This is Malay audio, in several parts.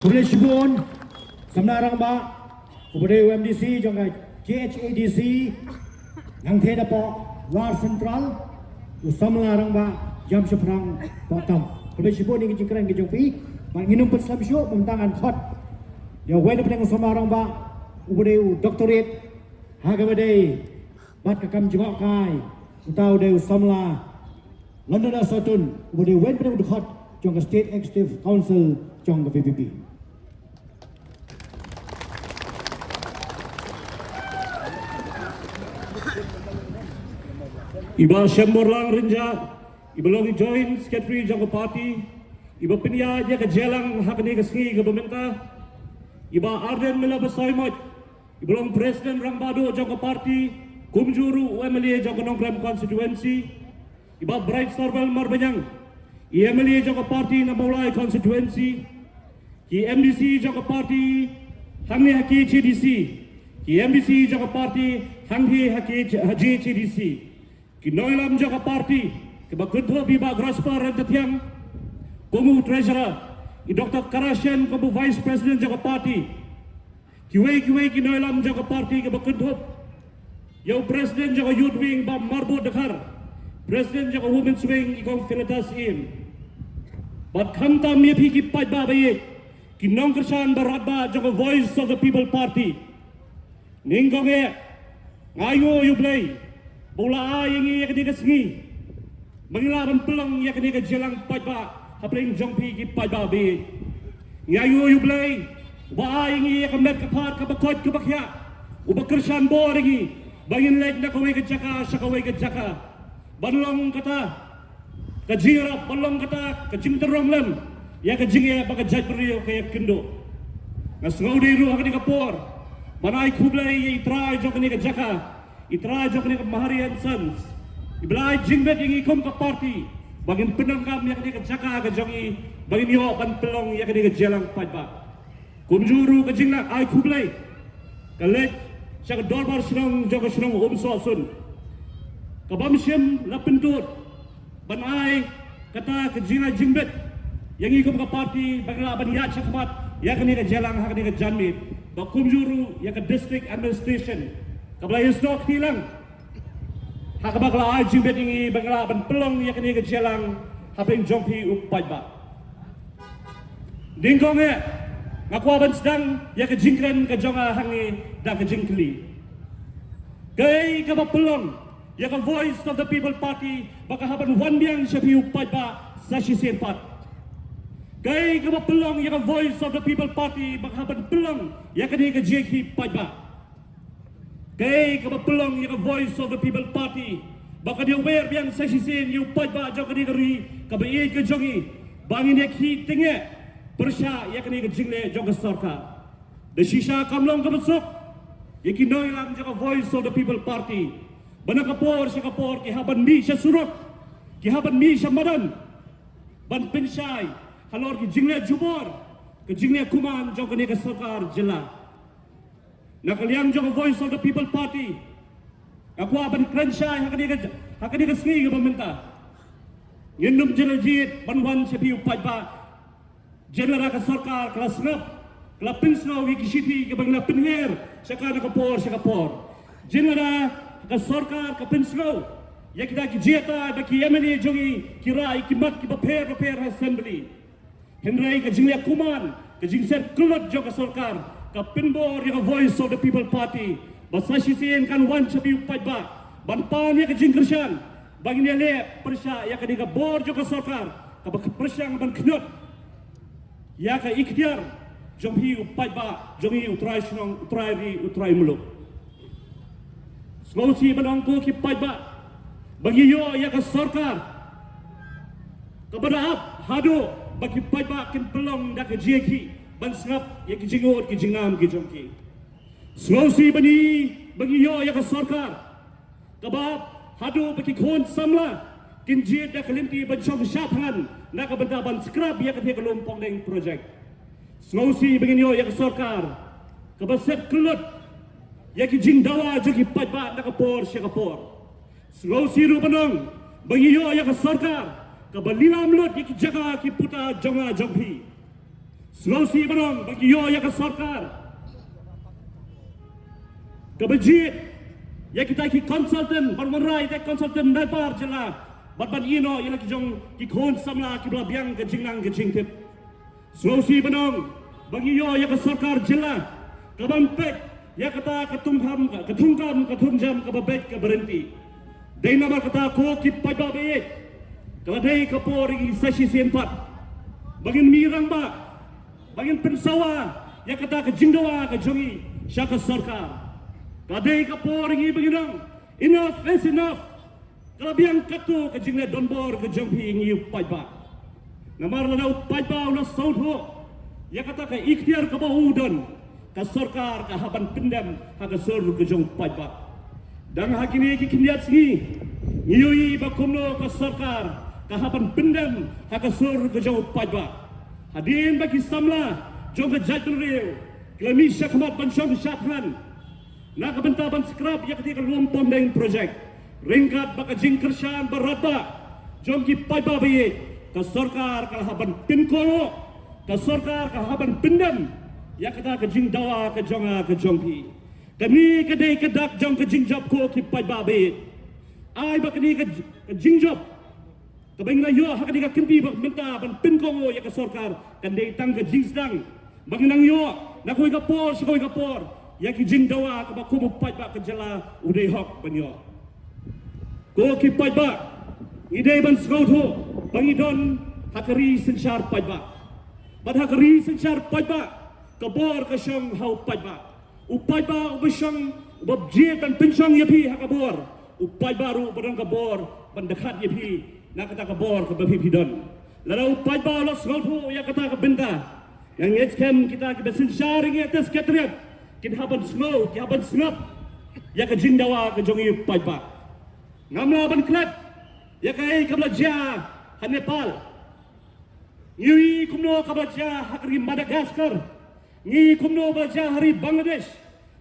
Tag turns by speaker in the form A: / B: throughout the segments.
A: Kemudian Shibun, sebenarnya Mbak, kemudian UMDC, juga GHADC, yang tidak po War Central, sebenarnya Mbak, jam seperang bottom. Kemudian Shibun ini jingkran ke Jompi, Mbak nginum peslam show, pemtangan hot. Ya, wena penang sebenarnya Mbak, kemudian doktorat, harga badai, bat kekam jawab kai, utau deu samla, London Asatun, kemudian wena penang hot, juga State Executive Council, juga PPP.
B: Iba Shemborlang Rinja, iba longi join secretary jangko party, iba pinya dia ke jelang hak ni ke sengi ke pemerintah, iba Arden Mela Basaimot, iba long presiden Rangbado jangko party, kumjuru UMLA jangko Nongkrem constituency, iba Bright Starbel Marbanyang, IMLA jangko party na Maulai constituency, ki MDC jangko party, hangi haki CDC, ki MDC jangko party, hangi haki HCDC. Kinoilam jaka party, kebakudho biba graspar at tiang, kumu treasurer, i Dr. Karasyan kumu vice president jaka party, kiway kinoilam jaka party kebakudho, yaw president jaka youth wing ba Marbo Dakar, president jaka women's wing ikong Philitas in. But kamta mi piki paj ba baye, kinong kersan barat ba jaka voice of the people party, ninggong e, ngayo yublay. Bola yang ia kena kesengi, mengilaban pelang ia kena kejelang pajba, hapling jongpi ki pajba be. Ngayu yublay, ba yang ia kena kepat kebakot kebakya, ubakersan bo lagi, bangin lek nak kawai kejaka, sakawai kejaka, balong kata, kejirap balong kata, kejing terong lem, ia kejing ia baka jat beriu kayak kendo. Ngasngau diru hakni kapor, manai kublay ia try jong kena kejaka. Itra jok ni Maharian Sons, iblay jingbet yang ikom ke party, bagin penangkam yang ni kejaka ke jongi, bagin yo ban pelong yang ni kejelang pajba. Kumjuru ke jingnak ay kublay, kalek siya ke dorbar sinong jok sinong umsosun, kabamsim lapentut, ban ay kata ke jingnak jingbet yang ikom ke party, bagin laban yat siya kemat, yang ni kejelang hak ni kejanmit, bak kumjuru yang ke district administration. Kabalay stok hilang. Hakabakla ajing betingi bangla ban pelong ya kini kejelang haping jongpi upaj ba. Dingkong e ngakwa ban sedang ya kejingkren ke jonga hangi dan kejingkli. Gay ka pelong ya ka voice of the people party baka haban wan biang siapi upaj ba sa sisempat. Gay ka pelong ya ka voice of the people party baka haban pelong ya kini kejingki upaj ba. Kay kapapulong yung voice of the people party, baka di aware biyang sa sisin yung pajba jang kani kari kabayay ka jongi, bangin yak hi tinge, persya yak kani ka jingle jang ka sarka. Da shisha kamlong kabasok, yakinoy lang jang voice of the people party, banakapor siya kapor kihaban mi siya surok, kihaban mi siya madan, ban pensay, halor ki jingle jubor, ka jingle kuman jang kani ka sarkar jela. Nakaliang jong voice of the people party. Ako aban krensya hakani ka sengi ka pemerintah. Yendum jelajit banwan sa piu pajba. Jenera ka sarkar kelas ngap, kelas pinsnaw ikisiti ka bangna pinher, saka nakapor sa kapor. Jenera ka sarkar ka pinsnaw. Ya kita kijeta baki yemeni jongi kira ikimat ki paper assembly. Henry ka jinglia kuman, ka jingser kulot jong ka sarkar. Kapinbor yung voice of the people party basa sisiin kan wan sabi upad ba banpan ya kajing kersyan bangin ya le persya ya kadiga bor jo ka sarkar kabak persyang ban knot ya ka ikhtiar jom hi upad ba jom hi utray sinong utray muluk slosi banang ko ki pad ba bangiyo ya ka sarkar kabadaap hado bagi pad ba kin pelong da ka jeki ban sngap ya kijingot kijingam kijongki slosi bani bangiyo ya ka sarkar kabab hadu baki khon samla kinjit da kalimti ban chong syathan na ka banda ban scrap ya ka thek lompong deng project slosi bangiyo ya ka sarkar kabaset kulut ya kijing dawa jogi pajba na ka por sya ka por slosi ru banong bangiyo ya ka sarkar kabalilam lot ya ki jaga ki puta jonga jongpi Sulawesi barang bagi yo ya ke sarkar. Kebejit ya kita ki konsultan bermerai te konsultan dapat jela ban ino ya ki jong ki kon samla ki bla biang ke jingnang ke jingtip. Sulawesi barang bagi yo ya ke sarkar jela kaban pek ya kata ketungkam kababek ke berhenti. Dai nama kata ko ki pai ba be. Kalau dai kapor ri sesi sempat. Bagin mirang ba. Bagin pensawa ya kata ke jingdawa ke jongi syaka sarkar. Kalau dai kapor ri bagin enough is enough. Kalau biang katu ke jingna donbor ke jongpi ngi pai ba. Namar la pai ba na saudho. Ya kata ke ikhtiar ke baudon. Ka sarkar ka haban pendam ha ka sur ke jong pai ba. Dan hakini ki kindiat singi ngiyui ba kumno ka sarkar ka haban pendam ha ka sur ke jong pai ba. Hadin bagi samla jong ke jadul reu klami syakmat ban syong syathan na ka bentaban skrap ya ketika ruam pondeng projek ringkat baka jingkershan barata jong ki pai ba be ka sarkar ka haban pinko ka sarkar ka haban pendam ya kata ke jing dawa ke jonga ke jongpi kami kedai kedak jong ke jing job ko ki pai ba be ai ba kini ke jing job ke bang la yo ha kini ka kimpi ba minta ban pin ko ya ke sarkar kan dei tang ke jing sedang bang nang yo na koi ka por si koi ka por ya ki jing dawa ke ba ko pai ba ke jela udai hok ban yo ko ki pai ba idei ban skotho bang idon hakari senchar pai ba bad hakari senchar pai ba kabor ka siyang pai ba. Upay ba ubasyang ubabjit ang pensyang yapi hakabor. Upay ba ru barang kabor bandakat yapi nakata kabor kabapi pidon. Laro upay ba los ngolpo ya kata kabenta. Yang kem kita kibasin sharing atas katriat. Kin haban snow, ki haban snap. Ya ka jingdawa ka jongi upay ba. Ngamla ban klat. Ya kai kablaja ha Nepal. Yui kumno kablaja hakri Madagaskar. Ni kumno baca hari Bangladesh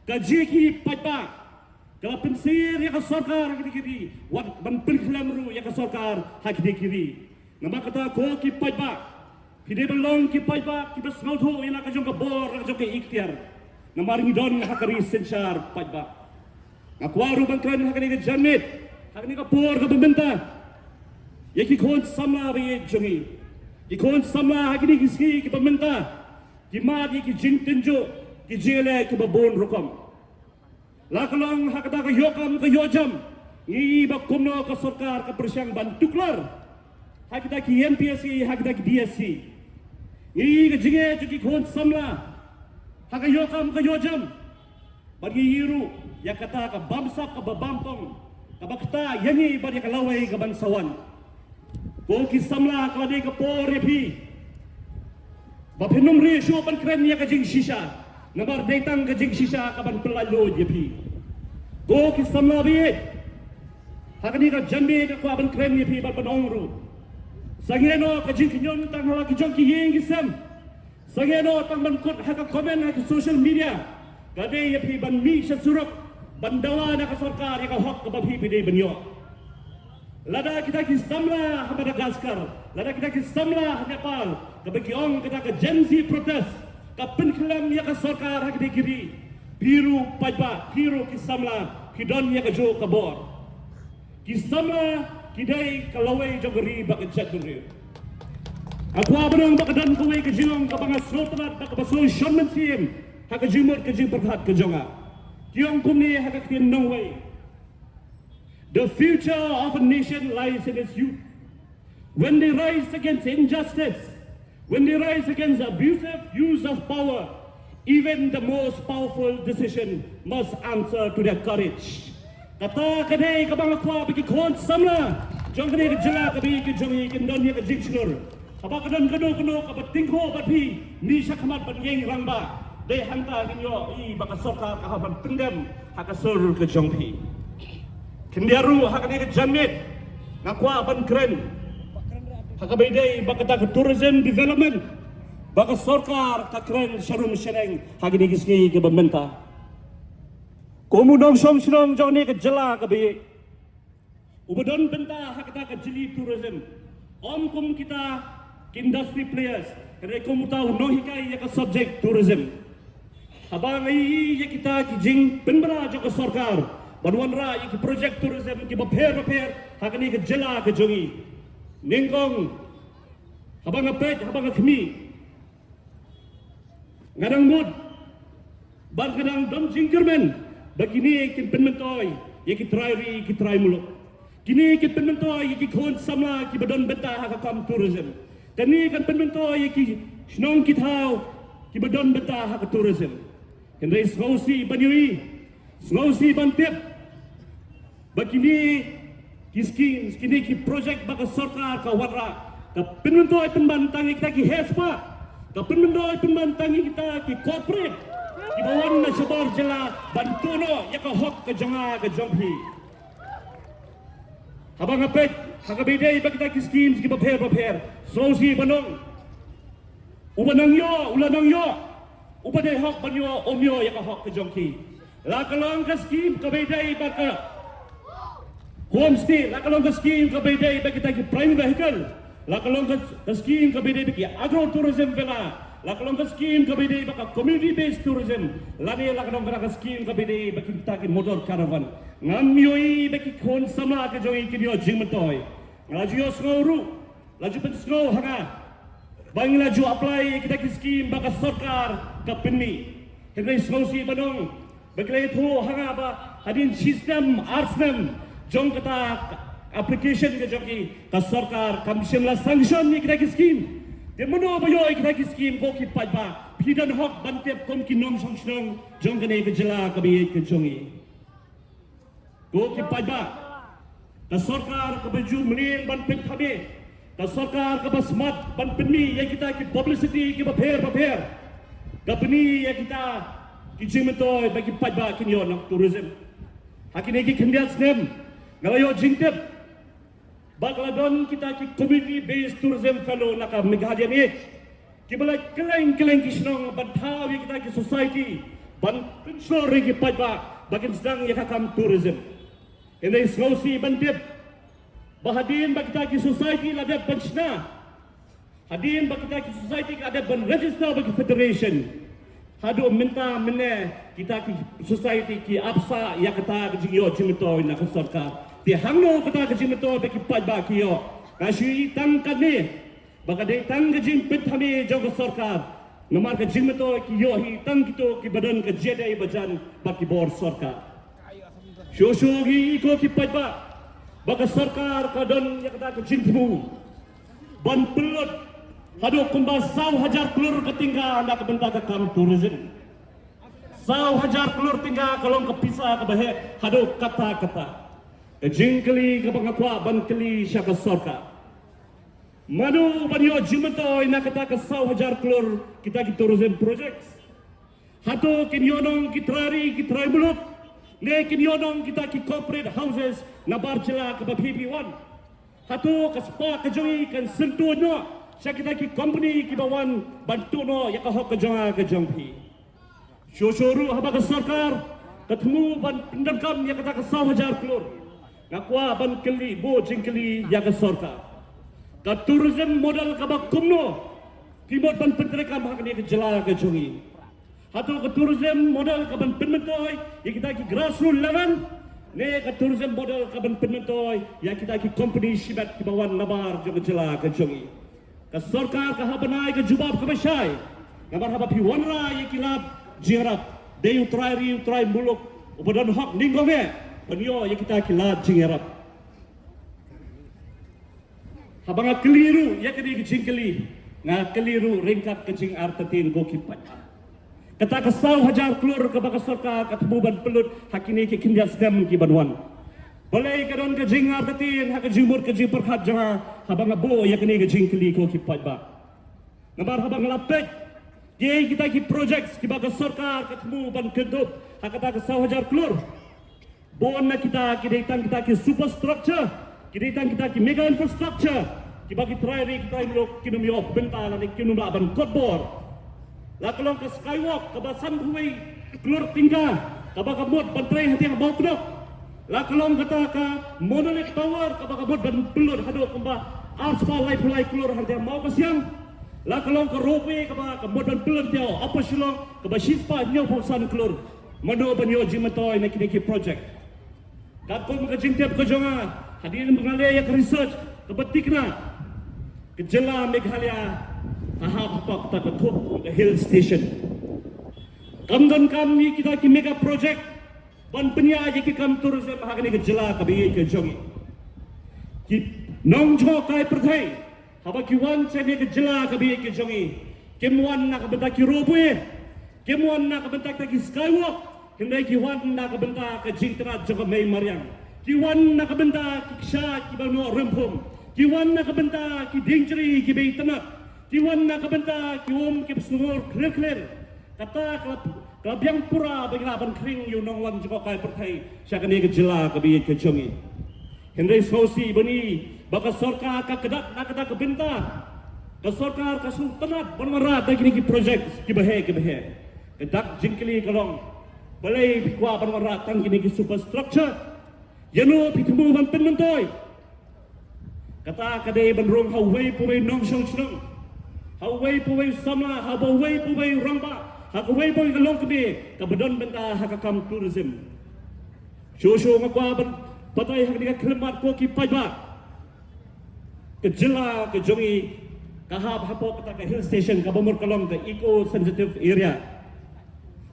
B: kajiki pai kalau pensir ya ke sarkar hak dikiri wat ban pilklamru ya ke sarkar hak dikiri nama kata ko ki pai pide belong ki pai ki bas ngauto ina ka jong ka bor ka jong ka ikhtiar nama ring don hakari senchar pai ngakwaru bangkran hak ni janit hak ni ka bor ka benta ya ki kon samla be jongi ki kon samla hak ni kiski ki benta Kimat ki jing tenjo ki jele ki babon rokom lakalong hakata ka yokam ka yojam ngi ba kumno ka sarkar ka persyang bantuklar hakita ki MPSC hakita ki DSC ngi ka jinge ki kon samla haka yokam ka yojam bagi yiru ya kata ka bamsak ka babampong ka bakta yangi bari ka laway ka bansawan ko ki samla ka de ka porepi Bapinum resyo ban kren ya kajing shisha. Nabar datang kajing shisha kaban pelalo jepi. Go ki samlabi. Hakani ka jambi ka kwa ban kren yepi ban panongru. Sangeno kajing kinyon tang hawa ki jong ki yeng gisam. Sangeno tang ban kut haka komen haka social media. Kade yepi ban mi suruk ban dawa na ka sarkar ya ka hok ka babi pide ban yo. Lada kita ki samla ha Madagaskar. Lada kita ki samla ha Nepal. Kabagi ong kita ke Gen Z protest ka penklam ya ka sarkar hak dikiri biru paiba biru kisamla kidon ya ka jo kabor kisamla kidai kalawai jogeri bak jaduri akwa benang bak dan kuwe ke jong ka banga slotrat bak baso shonmen sim hak jimur ke jing perhat ke jonga kiong kumni hak kin no way. The future of a nation lies in its youth. When they rise against injustice, when they rise against abusive use of power, even the most powerful decision must answer to their courage. Kata kadai kabang akwa bagi kon samla, jong kadai kejela kabi kejongi kendon ya kejikslur. Kaba kadon kado kabatingko bati ni syakamat banyeng rangba. Dai hanta kinyo I baka soka kahaban pendem hakasur kejongpi. Kendiaru hakani kejamit ngakwa ban keren. Hakabaydai bakata ke tourism development baka sarkar ka kren sharum shereng hagini kiski ke bementa komudong som sirong joni ke jela ke be ubodon benta hakata ke jili tourism om kum kita industry players, kaya kung tahu no hikai ya ka subject tourism. Habang ay ya kita kijing penbara jo ka sarkar, banwan ra ya ki project tourism ki repair hakani ka jela ka jongi. Ningkong habang apet habang kami ngadang mood ban kadang dom jingkermen bagini kin penmentoy ya ki try muluk. Kini kin penmentoy ya ki kon sama ki badon beta ha kam tourism. Kani kan penmentoy ya ki snong ki thau ki badon beta ha ka tourism. Kendai Sulawesi Banyui, Sulawesi Bantip, begini kiskin, kini ki projek baka sarkar ka wadra, ka penuntoy penbantangi kita ki HESPA, ka penuntoy penbantangi kita ki corporate, ki bawan na sabar jela bantuno ya ka hok ka janga ka jompi. Habang apet, hakabidai baka kita kiskin ki prepare, Sulawesi Banong, ulanang yo. Upadai hok banyo omyo ya ka hok ke jongki. La kalong ka scheme ka bedai baka homestay, la kalong ka scheme ka bedai baka kita ki prime vehicle. La kalong ka scheme ka bedai baka agro-tourism villa. La kalong ka scheme ka bedai baka community-based tourism. La kalong ka scheme ka bedai baka kita ki motor caravan. Ngamyoi baka kon sama ka jongi kinyo jingmatoy. Ngajyo sngoru, laju pen snow hanga. Bang laju apply kita ki scheme baka sarkar ka penni. Kendai Sulawesi Banong baglay itu hanga ba hadin sistem arsnem jong kata application ka joki ka sarkar kamsem la sanction ni kita ki scheme. Te mono ba yo kita ki scheme ko ki pajba pidan hok bantep kom ki nom song jong kane ka jela ka bi ka jongi. Ko ki pajba ka sarkar ka baju menir ban pek thabe. Ka sarkar ka basmat ban penni ya kita ki publicity ki prepare. Ka penni ya kita ki jimetoy bagi pajba kinyo ng tourism. Hakini ki kendiat snem ngalayo jingtep. Bagladon kita ki community based tourism fellow naka Meghadian Age. Ki balay keleng ki snong bantaw ya kita ki society ban pensor ki pajba bagin sedang ya kakam tourism. Ini Sulawesi Bantip bahadin bagi kita ki society ada pensiuna. Hadin bagi kita ki society ada ben register bagi federation. Hadu minta mene kita ki society ki apsa ya kata ki yo jimito na sarkar. Ti hangno kata ki jimito bagi pajba ki yo. Kasi tangkad ni baka de tang ki jim pithami jog sarkar. Nomar ka jimito ki yo hi tang kito ki badan ka jede bajan baki bor sarkar. Shosho gi ko ki pajba baka sarkar kadon ya kata ke jingmu ban pelot hadu kumba 1,000 kelur ketingga anda ke benda ke kam tourism 1,000 kelur tingga kalau ke pisah ke bahe hadu kata jingkeli ke pangakwa ban keli syaka sarkar madu banyo jimento ina kata ke 1,000 kelur kita ki tourism projects hadu kinyonong kitrari kitrai buluk lekin yonong kita ki corporate houses na barjela ke PP1 hatu ke spa ke jongi kan sentuh no sa kita ki company ki bawan bantu no ya ka hok ke jonga ke jongpi shoshuru haba ke sarkar ketemu ban pendekam ya kata ke 1,000 kelur ngakwa ban keli bo jingkeli ya ke sarkar ka tourism modal ka ba kumno timot ban pendekam hak ni ke jela ke jongi hatu ke tourism modal kaban penmentoy ya kita ki grassroots level ne ke tourism modal kaban penmentoy ya kita ki company shibat ki bawan nabar jo jela ke jongi ka sarkar ka habanai ke jubab ke basai ngabar haba pi wanra ya kilab jirap de utrai muluk ubadan hak ningome panyo ya kita ki lad jirap habanga keliru ya kedi ki jingkeli nga keliru ringkat ke jing artatin go ki pat kata ke 1,000 kelur ke baka sarkar ketemu ban pelut hakini ki kindias dem ki banwan balai kadon ke jingar tatin hak jumur ke jing perkhat janga habang abo ya kini ke jingkeli ko ki pajba nabar habang lapet ye kita ki projects ki baka sarkar ketemu ban kedup hak kata ke 1,000 kelur bon na kita ki datang kita ki superstructure ki datang kita ki mega infrastructure ki bagi trairi kita ilok kinum yo benta ni kinum ban kotbor la kalong ke skywalk ke basan huwei kelur tinggal ke baka mod bantrai hati yang bau kedok la kalong kata ke monolith tower ke baka mod ban pelur hadu kemba aspal lai keluar hantar mau ke siang la kalong ke rope ke modal pelan dia apa silong ke basispa nyo bosan keluar mano banyo jimatoy na kiniki project kapon mga jintep ko jonga hadirin mengalaya ke research ke betikna ke jela Meghalaya tahap apa kita ke top ke hill station kamdan kami kita ki mega project ban penya je ki kam tourism hagani ke jela ke bi ke jongi ki nong jo kai perthai haba ki wan che ne ke jela ke bi ke jongi kemwan na ke benta ki rope kemwan na ke benta ki skywalk hindai ki wan na ke benta ke jingtra jaga mai mariang ki wan na ke benta ki ksha ki bano rempum ki wan na ke benta ki dingri ki bei tanak ki wan na ke benta ki ki snur clear kata kelab yang pura bagi ban kring yu nong wan jaga kai perthai syakani ke jela ke bi ke jongi hindai sosi bani baka sorkar ka kedak na kedak ke benta ke sorkar ka sultanat banwara bagi ki project ki bahe kedak jingkli kalong balai bikwa banwara tang kini ki superstructure yano pitmu ban penmentoy kata kadai banrong hawai puwei nong shong shong hawai puwei samla hawai puwei rangba hawai puwei kalong kebe kabedon benta hakakam tourism shosho ngakwa ban patay hakni ka kelemat ko ki pajba ke jela ke jongi kahap hapo kata ke hill station ka bomor kalong ke eco sensitive area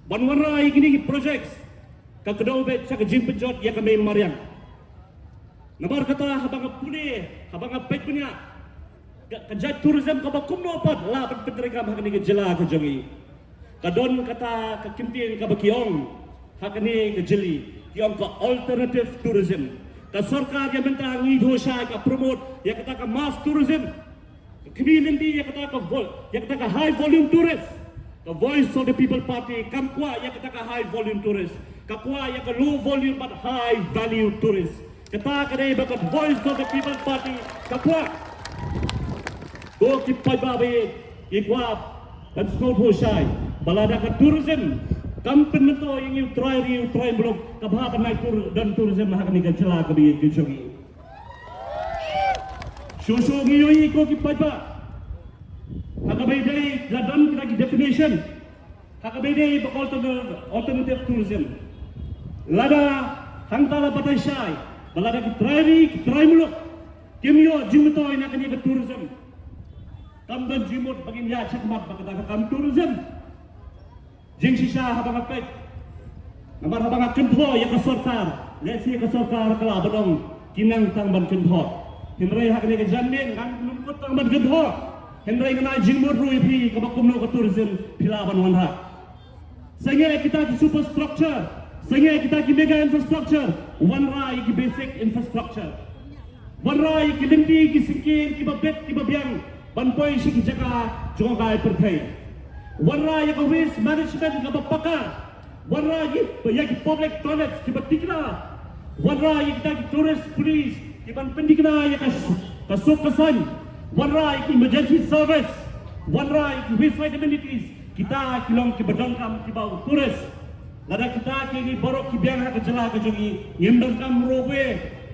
B: banwara igini projects ka kedobe sa kajing penjot ya kami mariang nabar kata habang pune habang pet punya kajat tourism ka bakumno pat la pentrega hakni ke jela ke jongi kadon kata ka kimpin ka bakiong hakni ke jeli yang ke alternative tourism ka sarkar yang bentang ngido sya ka promote ya kata ka mass tourism community ya kata ka high volume tourist the voice of the people party kamkwa ya kata ka high volume tourist kapwa ya ka low volume but high value tourist kata ka dai ba ka voice of the people party kapwa go ki paibabe ikwa dan snow shy balada ka tourism kampen itu yang try belum kebahapan naik tur dan tourism hakni ka jela ka bi ke jongi shosho ngiyo ko ki pajba hakabai dai ladan kita ki definition hakabai dai ba alternative tourism lada hangtala patay syai balada ki try muluk kimyo jimto ina kani ka tourism kamdan jimot bagin ya chakmat bagada kam tourism jing sisa habang apet namar habang kentho ya ka sarkar lesi ka sarkar kala badong kinang tang ban kentho hindrai hakne ka jamin kan lumput tang ban kentho hindrai na jing modru ipi ka bakumno ka tourism pilaban wanha sehingga kita ki superstructure sehingga kita ki mega infrastructure wanra ki basic infrastructure wanra ki limpi ki sikin ki babet ki babiang banpoi si ki jaga jongai perthai warna yang waste management ka bapaka warna yang public toilets ki batikna warna yang kita tourist police ki ban pendikna ya ka sokasan warna yang emergency service warna yang wayside amenities kita kilong ki badangkam ki bau tourist lada kita ki ni borok ki biang ka jela ka jongi yemdangkam rope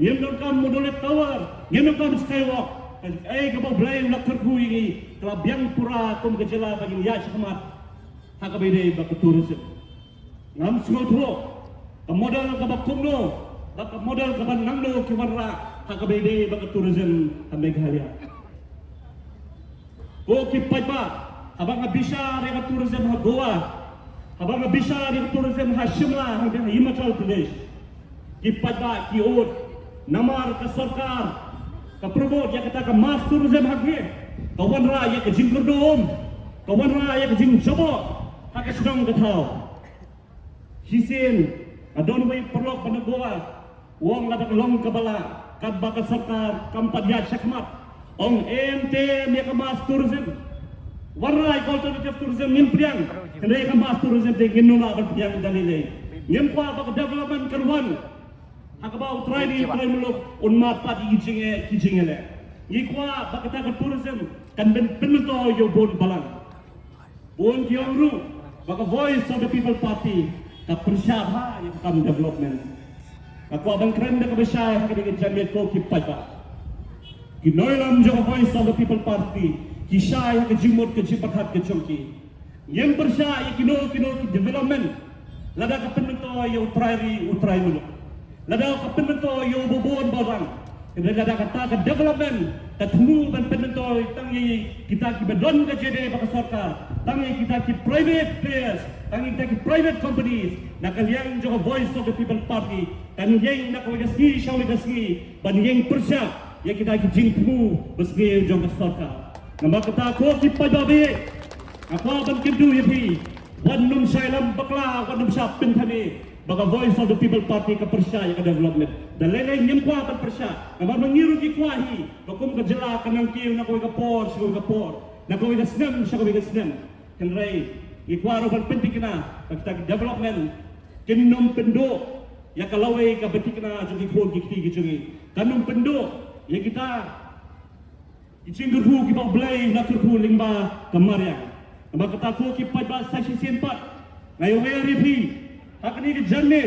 B: yemdangkam modular tower yemdangkam skywalk ka bau blay lakar ku ini kalau biang pura kum kejela bagi ya cakmat hakabede bak tourism ngam semua tu ka modal ka bakumno bak modal ka nanglo ki warra hakabede bak tourism ha Meghalaya ko ki pajba habang bisa re tourism ha Goa habang bisa re tourism ha Shimla ha Himachal Pradesh ki pajba ki od namar ka sarkar ka promote ya kata ka mass tourism hakye kawan raya ke jing kerdom kawan raya ke jing jabo hak sedang ketau hisin adon way perlok panagwa wong ladak long kabala kad baka sarkar kampat ya chakmat ong MT ya ke mass tourism warai alternative tourism nimpriang hendai ke mass tourism de ginuna berpiang dalile nimpa bak development kerwan hakabau try muluk unmat pat kijingele ikwa bakata ke tourism kan penmento yo bon balang bon kiongru baka voice of the people party ka persyaha yang kam development aku abang keren dah ke besar ke dengan jamil ko ki pajba Kinoilam jong voice of the people party. Kisha ya ke jimut ke jipakat ke chongki. Yang persya ya kino ki development. Lada ka penento ya utrai muluk. Lada ka penento ya bobon barang. Lada kata ke development. Katmu ban penento tangi kita ki bedon ke jede baka sarkar. Tangi kita ki private players. Tangi kita ki private companies. Nakaliang jong voice of the people party. Kan yang nakawagaski syawagaski. Ban yang persya ya kita ki jingmu besge jong sarkar. Nama kata ko ki pajabe. Apa ban kindu ya pi. Wan num sailam bakla wan num sap pin thani. Baga voice of the people party ka persya ya ka development. Dalele nyemkwa ka persya. Nama mengiru ki kwahi. Bakum ka jela kanang kiu na ko ka por, sigo ka por. Na ko ka snem, siya ko ka snem. Kanray ikwaro ban pentikna ka development. Kinnum pendo ya kalaway ka betikna jugi ko gikti gijungi. Kanum pendo ya kita Icinggerhu ki belai nak kerhu lingba kemaria. Nama kata ko ki pada saksi sempat. Ngayo weri pi. Hakni ki janne.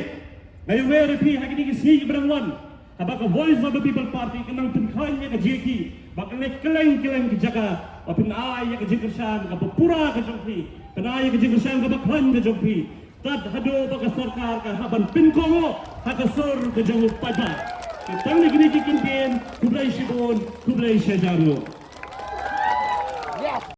B: Ngayo weri pi hakni ki sing berangwan. Abak voice of the people party kenang pinkhanya ke jeki. Bakal keleng ki jaga. Apin ay ke jengkersan ka pura ke jongpi. Kenay ke jengkersan ka bakhan ke jongpi. Tad hado baka sarkar ka haban pinkongo hakasur ke jong pada. Tang ni kini kikin kublai shibon kublai shajaru.